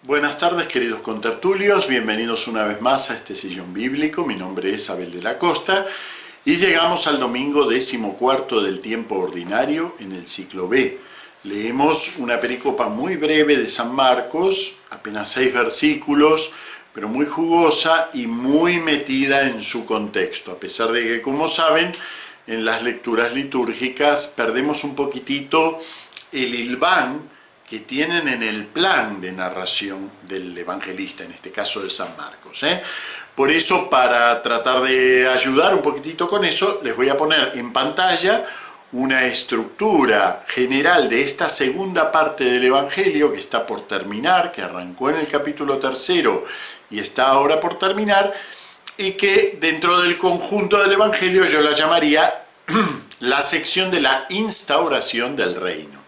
Buenas tardes, queridos contertulios, bienvenidos una vez más a este sillón bíblico. Mi nombre es Abel de la Costa y llegamos al domingo 14º del tiempo ordinario en el ciclo B. Leemos una pericopa muy breve de San Marcos, apenas 6 versículos, pero muy jugosa y muy metida en su contexto, a pesar de que, como saben, en las lecturas litúrgicas perdemos un poquitito el hilván que tienen en el plan de narración del evangelista, en este caso de San Marcos. Por eso, para tratar de ayudar un poquitito con eso, les voy a poner en pantalla una estructura general de esta segunda parte del Evangelio que está por terminar, que arrancó en el capítulo 3 y está ahora por terminar, y que dentro del conjunto del Evangelio yo la llamaría la sección de la instauración del reino.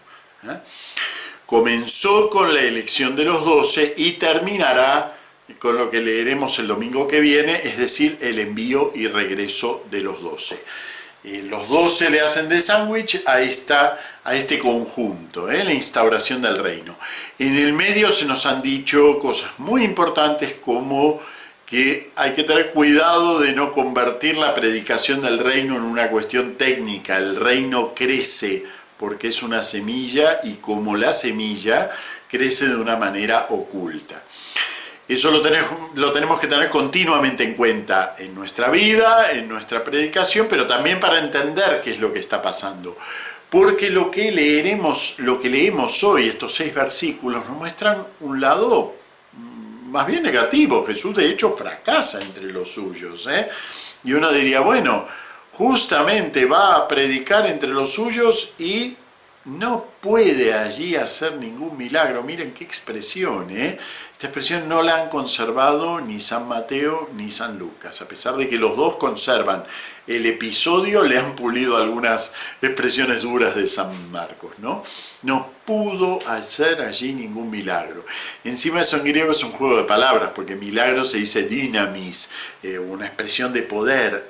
Comenzó con la elección de los 12 y terminará con lo que leeremos el domingo que viene, es decir, el envío y regreso de los 12. Los 12 le hacen de sándwich a este conjunto, la instauración del reino. En el medio se nos han dicho cosas muy importantes como que hay que tener cuidado de no convertir la predicación del reino en una cuestión técnica. El reino crece porque es una semilla y como la semilla crece de una manera oculta. Eso lo tenemos que tener continuamente en cuenta en nuestra vida, en nuestra predicación, pero también para entender qué es lo que está pasando. Porque lo que leemos hoy, estos 6 versículos, nos muestran un lado más bien negativo. Jesús de hecho fracasa entre los suyos. Y uno diría, bueno, justamente va a predicar entre los suyos y no puede allí hacer ningún milagro. Miren qué expresión, Esta expresión no la han conservado ni San Mateo ni San Lucas. A pesar de que los dos conservan el episodio, le han pulido algunas expresiones duras de San Marcos, ¿no? No pudo hacer allí ningún milagro. Encima eso en griego es un juego de palabras, porque milagro se dice dynamis, una expresión de poder,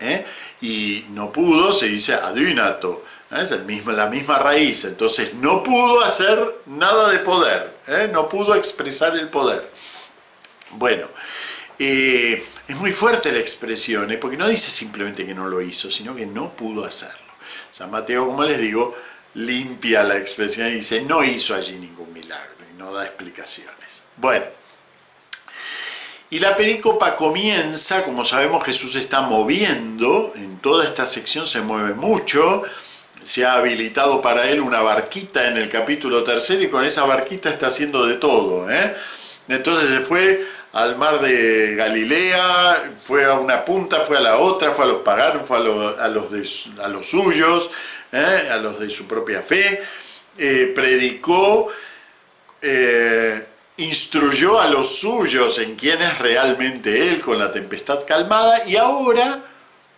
y no pudo se dice adynato. Es la misma raíz, entonces no pudo hacer nada de poder, no pudo expresar el poder. Bueno, es muy fuerte la expresión, porque no dice simplemente que no lo hizo, sino que no pudo hacerlo. San Mateo, como les digo, limpia la expresión y dice no hizo allí ningún milagro y no da explicaciones. Bueno, y la pericopa comienza, como sabemos Jesús está moviendo, en toda esta sección se mueve mucho. Se ha habilitado para él una barquita en el capítulo 3 y con esa barquita está haciendo de todo. Entonces se fue al mar de Galilea, fue a una punta, fue a la otra, fue a los paganos, fue a los suyos, a los de su propia fe, predicó, instruyó a los suyos en quién es realmente él con la tempestad calmada y ahora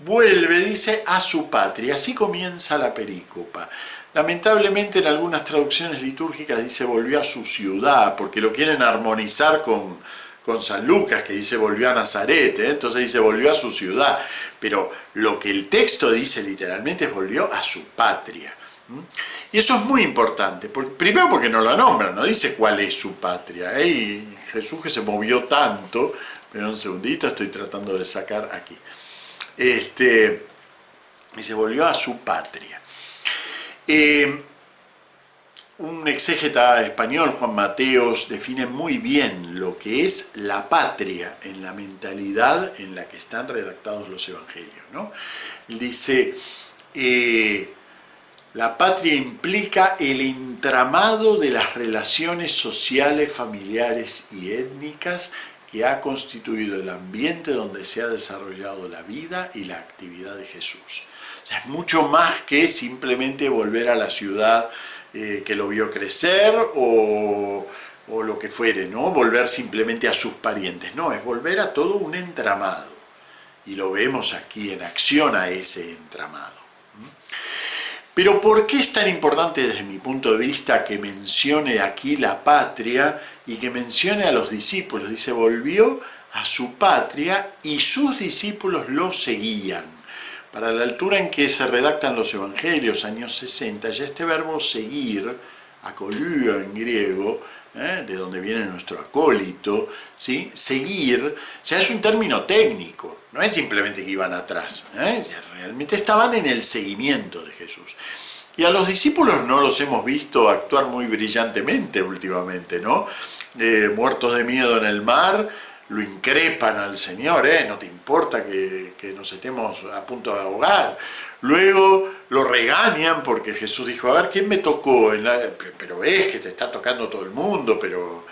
vuelve, dice, a su patria. Así comienza la pericopa. Lamentablemente en algunas traducciones litúrgicas dice volvió a su ciudad, porque lo quieren armonizar con San Lucas, que dice volvió a Nazaret, entonces dice volvió a su ciudad. Pero lo que el texto dice literalmente es volvió a su patria. Y eso es muy importante, primero porque no la nombra, no dice cuál es su patria. Y Jesús que se movió tanto, pero un segundito, estoy tratando de sacar aquí. Y se volvió a su patria. Un exégeta español, Juan Mateos, define muy bien lo que es la patria en la mentalidad en la que están redactados los evangelios, ¿no? Él dice, la patria implica el entramado de las relaciones sociales, familiares y étnicas que ha constituido el ambiente donde se ha desarrollado la vida y la actividad de Jesús. O sea, es mucho más que simplemente volver a la ciudad que lo vio crecer o lo que fuere, ¿no? Volver simplemente a sus parientes. No, es volver a todo un entramado. Y lo vemos aquí en acción a ese entramado. Pero ¿por qué es tan importante desde mi punto de vista que mencione aquí la patria y que mencione a los discípulos? Dice, volvió a su patria y sus discípulos lo seguían. Para la altura en que se redactan los evangelios, años 60, ya este verbo seguir, akolúa en griego, de donde viene nuestro acólito, ¿sí? Seguir, ya es un término técnico, no es simplemente que iban atrás, ya realmente estaban en el seguimiento de Jesús. Y a los discípulos no los hemos visto actuar muy brillantemente últimamente, ¿no? Muertos de miedo en el mar, lo increpan al Señor, no te importa que nos estemos a punto de ahogar. Luego lo regañan porque Jesús dijo, a ver, ¿quién me tocó? Pero ves que te está tocando todo el mundo, pero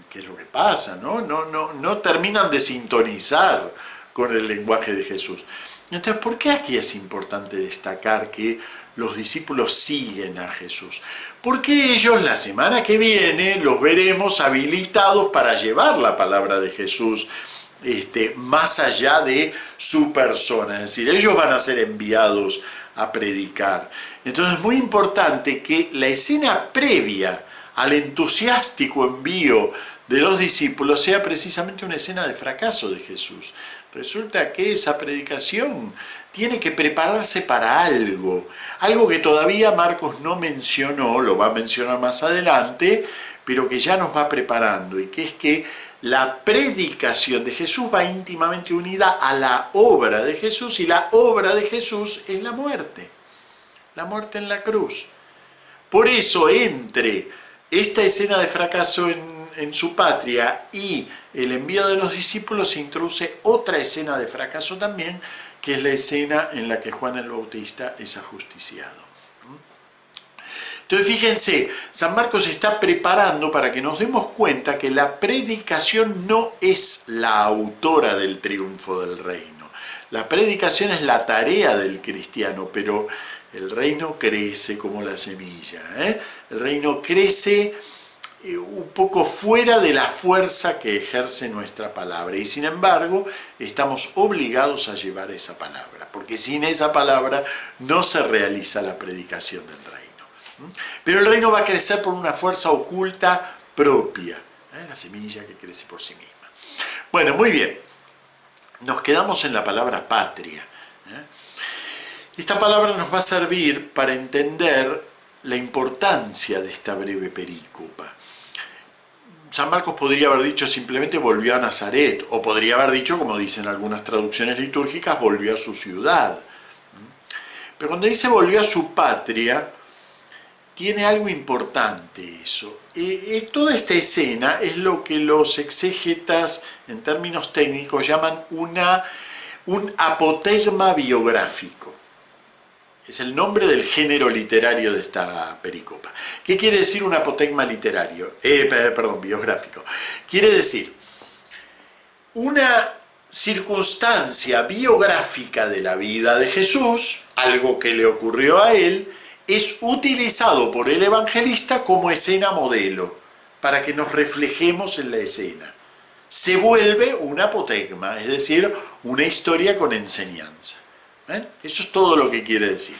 ¿qué es lo que pasa? No terminan de sintonizar con el lenguaje de Jesús. Entonces, ¿por qué aquí es importante destacar que los discípulos siguen a Jesús? Porque ellos la semana que viene los veremos habilitados para llevar la palabra de Jesús más allá de su persona, es decir, ellos van a ser enviados a predicar. Entonces es muy importante que la escena previa al entusiástico envío de los discípulos sea precisamente una escena de fracaso de Jesús. Resulta que esa predicación tiene que prepararse para algo que todavía Marcos no mencionó, lo va a mencionar más adelante, pero que ya nos va preparando, y que es que la predicación de Jesús va íntimamente unida a la obra de Jesús, y la obra de Jesús es la muerte en la cruz. Por eso, entre esta escena de fracaso en su patria y el envío de los discípulos, se introduce otra escena de fracaso también, que es la escena en la que Juan el Bautista es ajusticiado. Entonces fíjense, San Marcos está preparando para que nos demos cuenta que la predicación no es la autora del triunfo del reino. La predicación es la tarea del cristiano, pero el reino crece como la semilla. El reino crece un poco fuera de la fuerza que ejerce nuestra palabra, y sin embargo estamos obligados a llevar esa palabra, porque sin esa palabra no se realiza la predicación del reino. Pero el reino va a crecer por una fuerza oculta propia, la semilla que crece por sí misma. Bueno, muy bien, nos quedamos en la palabra patria. Esta palabra nos va a servir para entender la importancia de esta breve perícopa. San Marcos podría haber dicho simplemente volvió a Nazaret, o podría haber dicho, como dicen algunas traducciones litúrgicas, volvió a su ciudad. Pero cuando dice volvió a su patria, tiene algo importante eso. Toda esta escena es lo que los exégetas, en términos técnicos, llaman un apotegma biográfico. Es el nombre del género literario de esta pericopa. ¿Qué quiere decir un apotegma biográfico? Quiere decir una circunstancia biográfica de la vida de Jesús, algo que le ocurrió a él, es utilizado por el evangelista como escena modelo, para que nos reflejemos en la escena. Se vuelve un apotegma, es decir, una historia con enseñanza. ¿Ven? Eso es todo lo que quiere decir.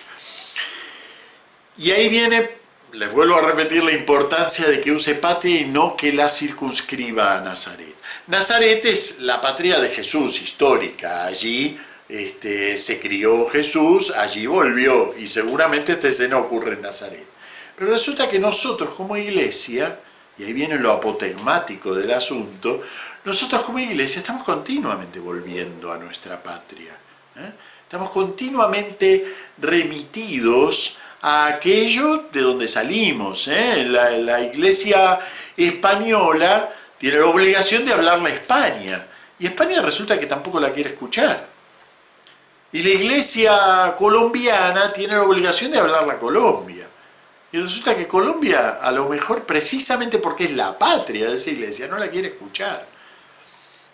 Y ahí viene, les vuelvo a repetir la importancia de que use patria y no que la circunscriba a Nazaret. Nazaret es la patria de Jesús, histórica. Allí se crió Jesús, allí volvió, y seguramente esta escena ocurre en Nazaret. Pero resulta que nosotros como iglesia, y ahí viene lo apotegmático del asunto, nosotros como iglesia estamos continuamente volviendo a nuestra patria. Estamos continuamente remitidos a aquello de donde salimos. La iglesia española tiene la obligación de hablarle a España, y España resulta que tampoco la quiere escuchar. Y la iglesia colombiana tiene la obligación de hablarle a Colombia. Y resulta que Colombia, a lo mejor precisamente porque es la patria de esa iglesia, no la quiere escuchar.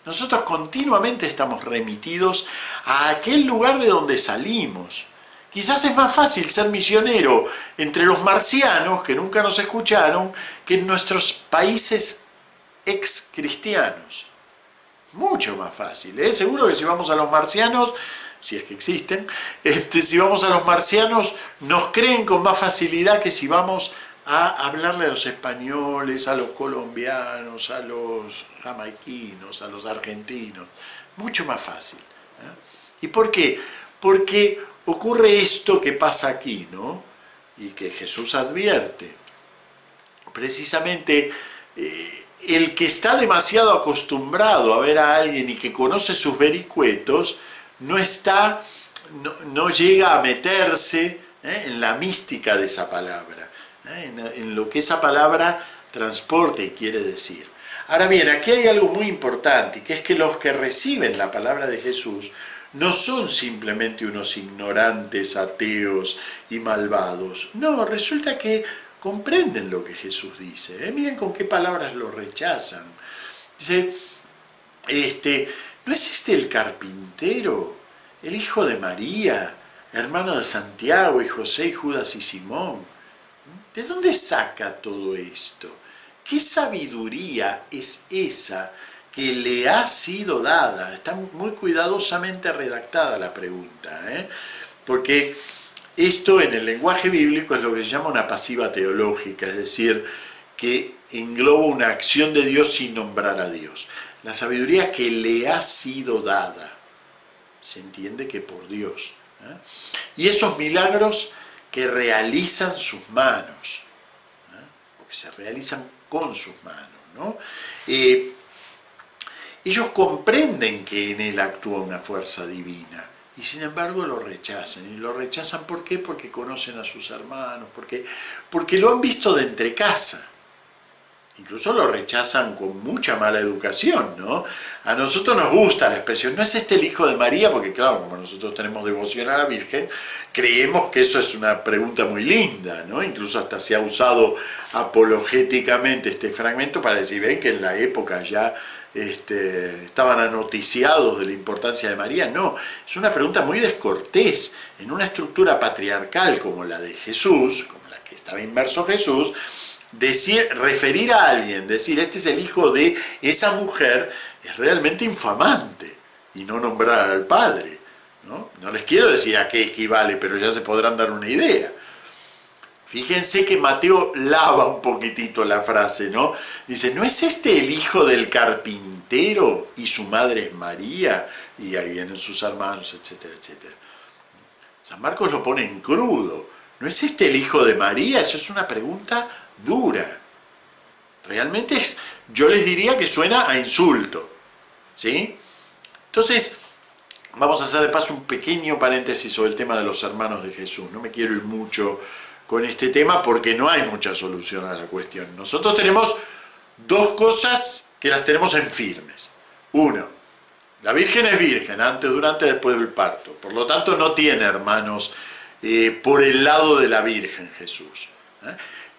Nosotros continuamente estamos remitidos a aquel lugar de donde salimos. Quizás es más fácil ser misionero entre los marcianos, que nunca nos escucharon, que en nuestros países ex-cristianos. Mucho más fácil. Seguro que si vamos a los marcianos, si es que existen, si vamos a los marcianos, nos creen con más facilidad que si vamos a hablarle a los españoles, a los colombianos, a los jamaiquinos, a los argentinos. Mucho más fácil. ¿Y por qué? Porque ocurre esto que pasa aquí, ¿no? Y que Jesús advierte. Precisamente el que está demasiado acostumbrado a ver a alguien y que conoce sus vericuetos, no llega a meterse en la mística de esa palabra, en lo que esa palabra transporta y quiere decir. Ahora bien, aquí hay algo muy importante, que es que los que reciben la palabra de Jesús no son simplemente unos ignorantes, ateos y malvados. No, resulta que comprenden lo que Jesús dice. Miren con qué palabras lo rechazan. Dice, ¿no es este el carpintero, el hijo de María, hermano de Santiago y José y Judas y Simón? ¿De dónde saca todo esto? ¿Qué sabiduría es esa que le ha sido dada? Está muy cuidadosamente redactada la pregunta, porque esto en el lenguaje bíblico es lo que se llama una pasiva teológica, es decir, que engloba una acción de Dios sin nombrar a Dios. La sabiduría que le ha sido dada, se entiende que por Dios. Y esos milagros que realizan sus manos, o que se realizan con sus manos, ¿no? Ellos comprenden que en él actúa una fuerza divina y sin embargo lo rechazan. ¿Y lo rechazan por qué? Porque conocen a sus hermanos, porque lo han visto de entrecasa. Incluso lo rechazan con mucha mala educación, ¿no? A nosotros nos gusta la expresión, ¿no es este el hijo de María? Porque claro, como nosotros tenemos devoción a la Virgen, creemos que eso es una pregunta muy linda, ¿no? Incluso hasta se ha usado apologéticamente este fragmento para decir, ven que en la época ya estaban anoticiados de la importancia de María. No, es una pregunta muy descortés. En una estructura patriarcal como la de Jesús, como la que estaba inmerso Jesús, referir a alguien, decir este es el hijo de esa mujer, es realmente infamante, y no nombrar al padre, ¿no? No les quiero decir a qué equivale, pero ya se podrán dar una idea. Fíjense que Mateo lava un poquitito la frase, ¿no? Dice, ¿no es este el hijo del carpintero y su madre es María? Y ahí vienen sus hermanos, etcétera, etcétera. San Marcos lo pone en crudo. ¿No es este el hijo de María? Eso es una pregunta dura. Realmente yo les diría que suena a insulto, ¿sí? Entonces, vamos a hacer de paso un pequeño paréntesis sobre el tema de los hermanos de Jesús. No me quiero ir mucho con este tema porque no hay mucha solución a la cuestión. Nosotros tenemos dos cosas que las tenemos en firmes. Uno, la Virgen es virgen, antes, durante y después del parto. Por lo tanto, no tiene hermanos por el lado de la Virgen Jesús.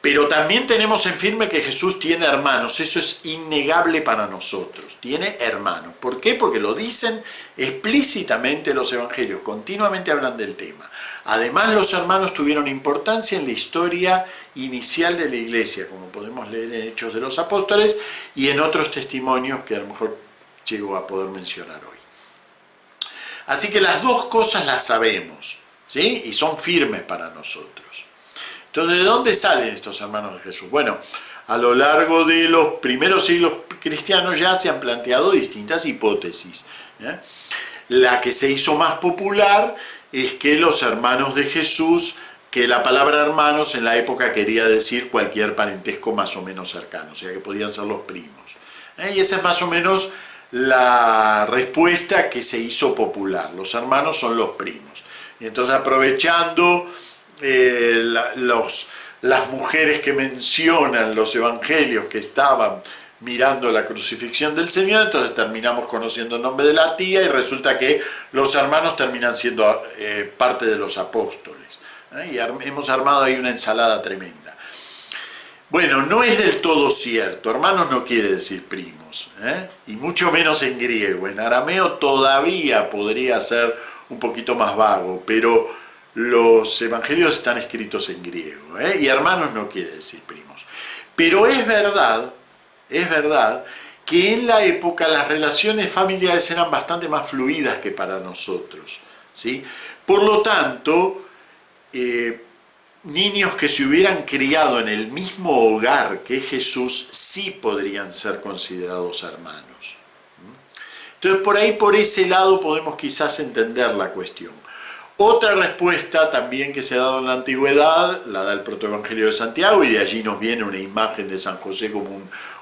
Pero también tenemos en firme que Jesús tiene hermanos. Eso es innegable para nosotros. Tiene hermanos. ¿Por qué? Porque lo dicen explícitamente los evangelios. Continuamente hablan del tema. Además, los hermanos tuvieron importancia en la historia inicial de la Iglesia, como podemos leer en Hechos de los Apóstoles y en otros testimonios que a lo mejor llego a poder mencionar hoy. Así que las dos cosas las sabemos, ¿sí? Y son firmes para nosotros. Entonces, ¿de dónde salen estos hermanos de Jesús? Bueno, a lo largo de los primeros siglos cristianos ya se han planteado distintas hipótesis. La que se hizo más popular es que los hermanos de Jesús, que la palabra hermanos en la época quería decir cualquier parentesco más o menos cercano, o sea que podían ser los primos. Y esa es más o menos la respuesta que se hizo popular. Los hermanos son los primos. Y entonces, aprovechando las mujeres que mencionan los evangelios que estaban mirando la crucifixión del Señor, entonces terminamos conociendo el nombre de la tía y resulta que los hermanos terminan siendo parte de los apóstoles. Y hemos armado ahí una ensalada tremenda. Bueno, no es del todo cierto. Hermanos no quiere decir primos, y mucho menos en griego. En arameo todavía podría ser un poquito más vago, pero los evangelios están escritos en griego, y hermanos no quiere decir primos. Pero es verdad que en la época las relaciones familiares eran bastante más fluidas que para nosotros, ¿sí? Por lo tanto, niños que se hubieran criado en el mismo hogar que Jesús sí podrían ser considerados hermanos. Entonces, por ese lado podemos quizás entender la cuestión. Otra respuesta también que se ha dado en la antigüedad la da el protoevangelio de Santiago, y de allí nos viene una imagen de San José como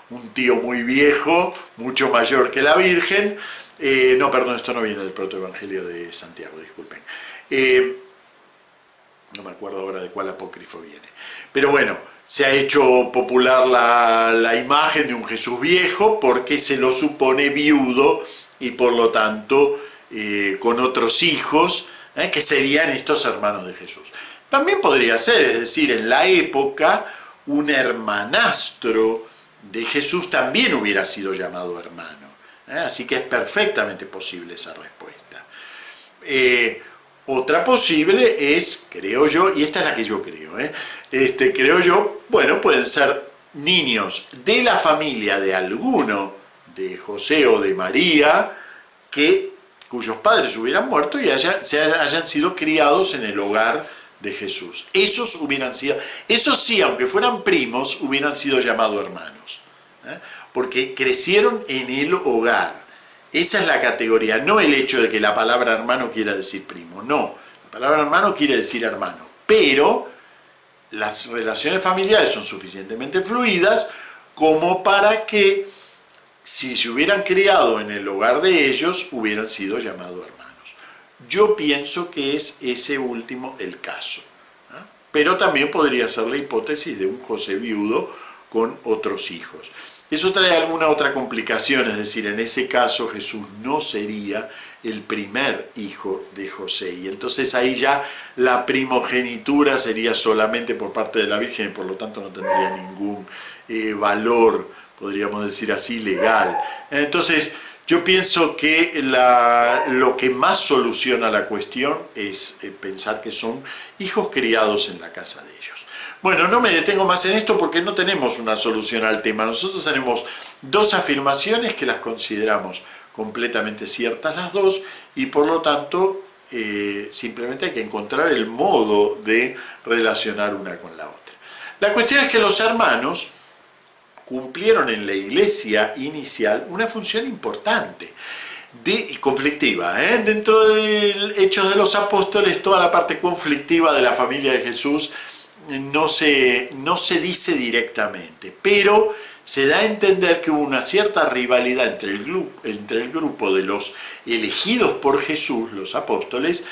un tío muy viejo, mucho mayor que la Virgen. No, perdón, esto no viene del protoevangelio de Santiago, disculpen. No me acuerdo ahora de cuál apócrifo viene. Pero bueno, se ha hecho popular la imagen de un Jesús viejo porque se lo supone viudo y por lo tanto con otros hijos, que serían estos hermanos de Jesús. También podría ser, es decir, en la época un hermanastro de Jesús también hubiera sido llamado hermano. Así que es perfectamente posible esa respuesta. Otra posible es, creo yo, y esta es la que yo creo, creo yo, bueno, pueden ser niños de la familia de alguno, de José o de María, cuyos padres hubieran muerto y hayan sido criados en el hogar de Jesús. Esos sí, aunque fueran primos, hubieran sido llamados hermanos, porque crecieron en el hogar. Esa es la categoría, no el hecho de que la palabra hermano quiera decir primo, no. La palabra hermano quiere decir hermano, pero las relaciones familiares son suficientemente fluidas como para que, si se hubieran criado en el hogar de ellos, hubieran sido llamados hermanos. Yo pienso que es ese último el caso, pero también podría ser la hipótesis de un José viudo con otros hijos. Eso trae alguna otra complicación, es decir, en ese caso Jesús no sería el primer hijo de José, y entonces ahí ya la primogenitura sería solamente por parte de la Virgen y por lo tanto no tendría ningún valor, podríamos decir así, legal. Entonces yo pienso que lo que más soluciona la cuestión es pensar que son hijos criados en la casa de ellos. Bueno, no me detengo más en esto porque no tenemos una solución al tema. Nosotros tenemos dos afirmaciones que las consideramos completamente ciertas las dos y por lo tanto simplemente hay que encontrar el modo de relacionar una con la otra. La cuestión es que los hermanos cumplieron en la iglesia inicial una función importante y conflictiva. Dentro de Hechos de los Apóstoles, toda la parte conflictiva de la familia de Jesús no se dice directamente, pero se da a entender que hubo una cierta rivalidad entre el grupo de los elegidos por Jesús, los apóstoles,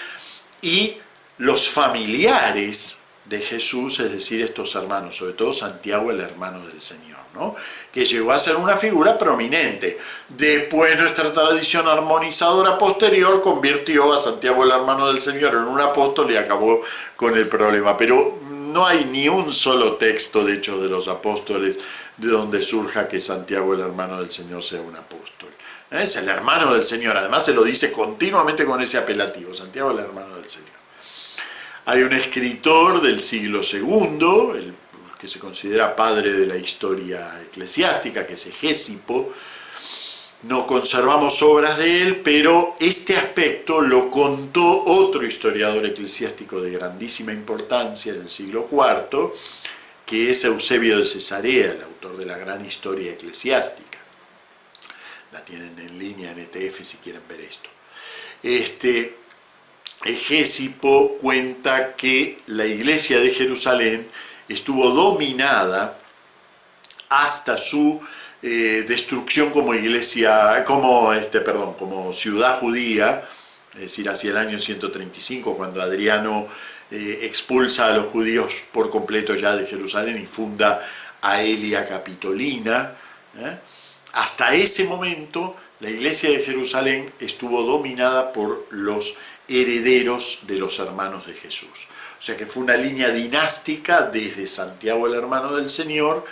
y los familiares de Jesús, es decir, estos hermanos, sobre todo Santiago, el hermano del Señor, ¿no? Que llegó a ser una figura prominente. Después nuestra tradición armonizadora posterior convirtió a Santiago, el hermano del Señor, en un apóstol y acabó con el problema. Pero no hay ni un solo texto de Hechos de los Apóstoles de donde surja que Santiago, el hermano del Señor, sea un apóstol. Es el hermano del Señor, además se lo dice continuamente con ese apelativo, Santiago, el hermano del Señor. Hay un escritor del siglo II, el que se considera padre de la historia eclesiástica, que es Egésipo. No conservamos obras de él, pero este aspecto lo contó otro historiador eclesiástico de grandísima importancia en el siglo IV, que es Eusebio de Cesarea, el autor de la gran historia eclesiástica. La tienen en línea en ETF si quieren ver esto. Egésipo cuenta que la iglesia de Jerusalén estuvo dominada hasta su destrucción como iglesia, como ciudad judía, es decir, hacia el año 135, cuando Adriano expulsa a los judíos por completo ya de Jerusalén y funda Aelia Capitolina. Hasta ese momento la iglesia de Jerusalén estuvo dominada por los herederos de los hermanos de Jesús. O sea que fue una línea dinástica desde Santiago, el hermano del Señor,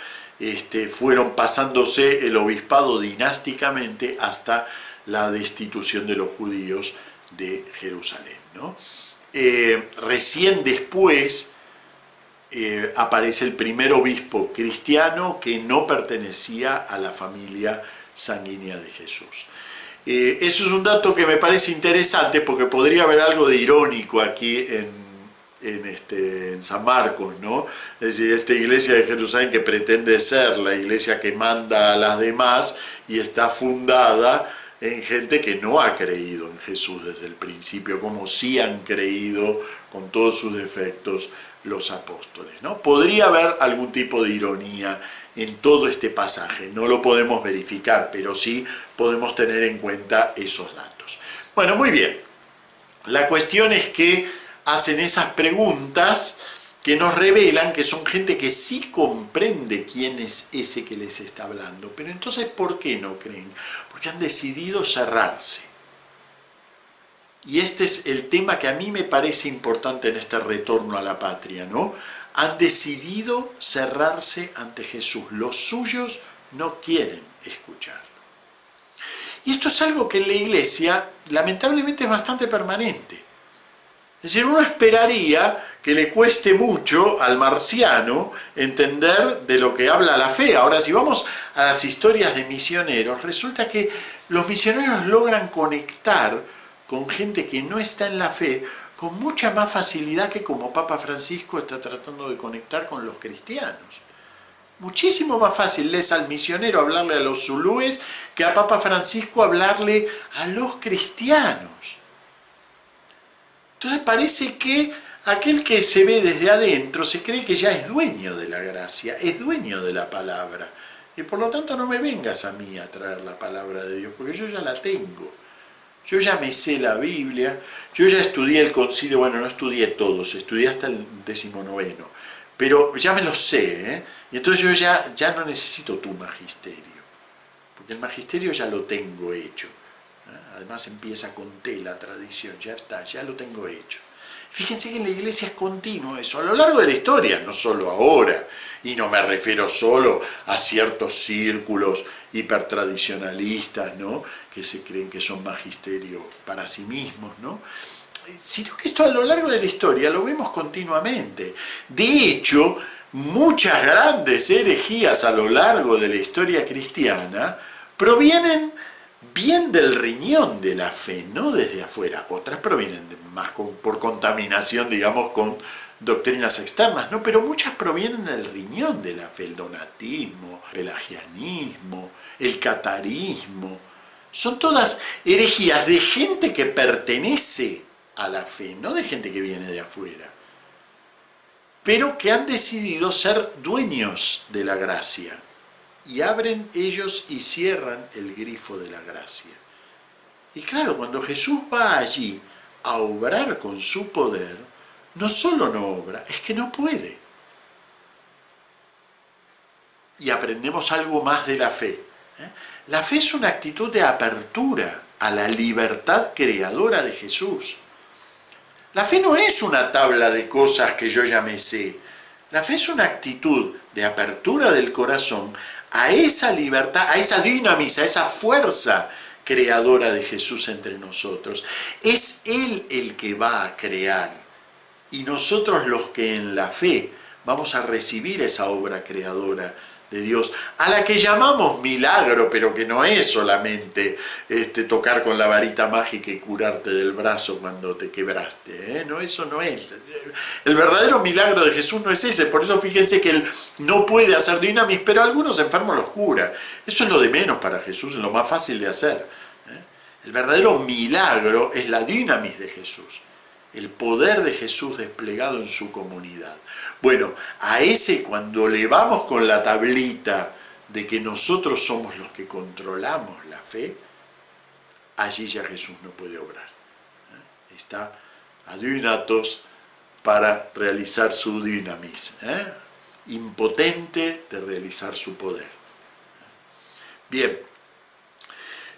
fueron pasándose el obispado dinásticamente hasta la destitución de los judíos de Jerusalén, ¿no? Recién después aparece el primer obispo cristiano que no pertenecía a la familia sanguínea de Jesús. Eso es un dato que me parece interesante porque podría haber algo de irónico aquí en San Marcos, ¿no? Es decir, esta iglesia de Jerusalén que pretende ser la iglesia que manda a las demás y está fundada en gente que no ha creído en Jesús desde el principio, como sí han creído con todos sus defectos los apóstoles, ¿no? Podría haber algún tipo de ironía en todo este pasaje. No lo podemos verificar, pero sí podemos tener en cuenta esos datos. Bueno, muy bien. La cuestión es que hacen esas preguntas que nos revelan que son gente que sí comprende quién es ese que les está hablando. Pero entonces, ¿por qué no creen? Porque han decidido cerrarse. Y este es el tema que a mí me parece importante en este retorno a la patria, ¿no? Han decidido cerrarse ante Jesús. Los suyos no quieren escucharlo. Y esto es algo que en la iglesia, lamentablemente, es bastante permanente. Es decir, uno esperaría que le cueste mucho al marciano entender de lo que habla la fe. Ahora, si vamos a las historias de misioneros, resulta que los misioneros logran conectar con gente que no está en la fe con mucha más facilidad que como Papa Francisco está tratando de conectar con los cristianos. Muchísimo más fácil es al misionero hablarle a los zulúes que a Papa Francisco hablarle a los cristianos. Entonces parece que aquel que se ve desde adentro se cree que ya es dueño de la gracia, es dueño de la palabra. Y por lo tanto no me vengas a mí a traer la palabra de Dios, porque yo ya la tengo. Yo ya me sé la Biblia, yo ya estudié el concilio, bueno, no estudié todos, estudié hasta el 19, pero ya me lo sé, ¿eh? Y entonces yo ya no necesito tu magisterio, porque el magisterio ya lo tengo hecho. Además empieza con T la tradición, ya está, ya lo tengo hecho. Fíjense que en la iglesia es continuo eso, a lo largo de la historia, no solo ahora, y no me refiero solo a ciertos círculos hipertradicionalistas, ¿no?, que se creen que son magisterio para sí mismos, ¿no?, sino que esto a lo largo de la historia lo vemos continuamente. De hecho, muchas grandes herejías a lo largo de la historia cristiana provienen bien del riñón de la fe, no desde afuera. Otras provienen más por contaminación, digamos, con doctrinas externas, ¿no? Pero muchas provienen del riñón de la fe, el donatismo, el pelagianismo, el catarismo. Son todas herejías de gente que pertenece a la fe, no de gente que viene de afuera, pero que han decidido ser dueños de la gracia. Y abren ellos y cierran el grifo de la gracia. Y claro, cuando Jesús va allí a obrar con su poder, no solo no obra, es que no puede. Y aprendemos algo más de la fe. La fe es una actitud de apertura a la libertad creadora de Jesús. La fe no es una tabla de cosas que yo ya me sé. La fe es una actitud de apertura del corazón a esa libertad, a esa dinamis, a esa fuerza creadora de Jesús entre nosotros. Es Él el que va a crear, y nosotros los que en la fe vamos a recibir esa obra creadora de Dios, a la que llamamos milagro, pero que no es solamente tocar con la varita mágica y curarte del brazo cuando te quebraste, ¿eh? No, eso no es. El verdadero milagro de Jesús no es ese, por eso fíjense que Él no puede hacer dinamis, pero algunos enfermos los cura. Eso es lo de menos para Jesús, es lo más fácil de hacer, ¿eh? El verdadero milagro es la dinamis de Jesús, el poder de Jesús desplegado en su comunidad. Bueno, a ese cuando le vamos con la tablita de que nosotros somos los que controlamos la fe, allí ya Jesús no puede obrar. Está adyunatos para realizar su dinamis, impotente de realizar su poder. Bien,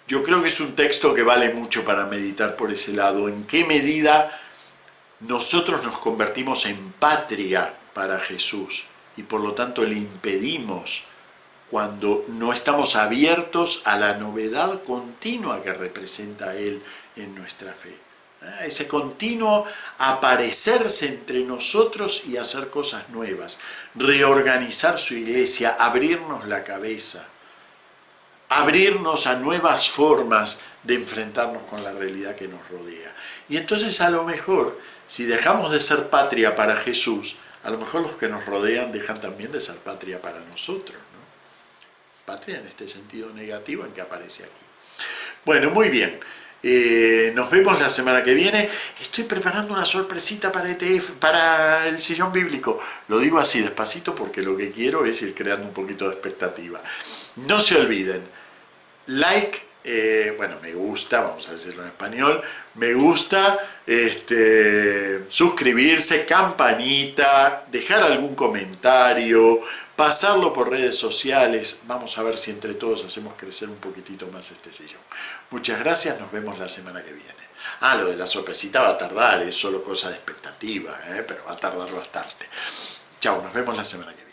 yo creo que es un texto que vale mucho para meditar por ese lado. ¿En qué medida nosotros nos convertimos en patria para Jesús y por lo tanto le impedimos cuando no estamos abiertos a la novedad continua que representa Él en nuestra fe? Ese continuo aparecerse entre nosotros y hacer cosas nuevas, reorganizar su iglesia, abrirnos la cabeza, abrirnos a nuevas formas de enfrentarnos con la realidad que nos rodea. Y entonces a lo mejor, si dejamos de ser patria para Jesús, a lo mejor los que nos rodean dejan también de ser patria para nosotros, ¿no? Patria en este sentido negativo en que aparece aquí. Bueno, muy bien. Nos vemos la semana que viene. Estoy preparando una sorpresita para ETF, para el sillón bíblico. Lo digo así despacito porque lo que quiero es ir creando un poquito de expectativa. No se olviden, like, bueno, me gusta, vamos a decirlo en español, me gusta, suscribirse, campanita, dejar algún comentario, pasarlo por redes sociales. Vamos a ver si entre todos hacemos crecer un poquitito más este sillón. Muchas gracias, nos vemos la semana que viene. Ah, lo de la sorpresita va a tardar, es solo cosa de expectativa, pero va a tardar bastante. Chao, nos vemos la semana que viene.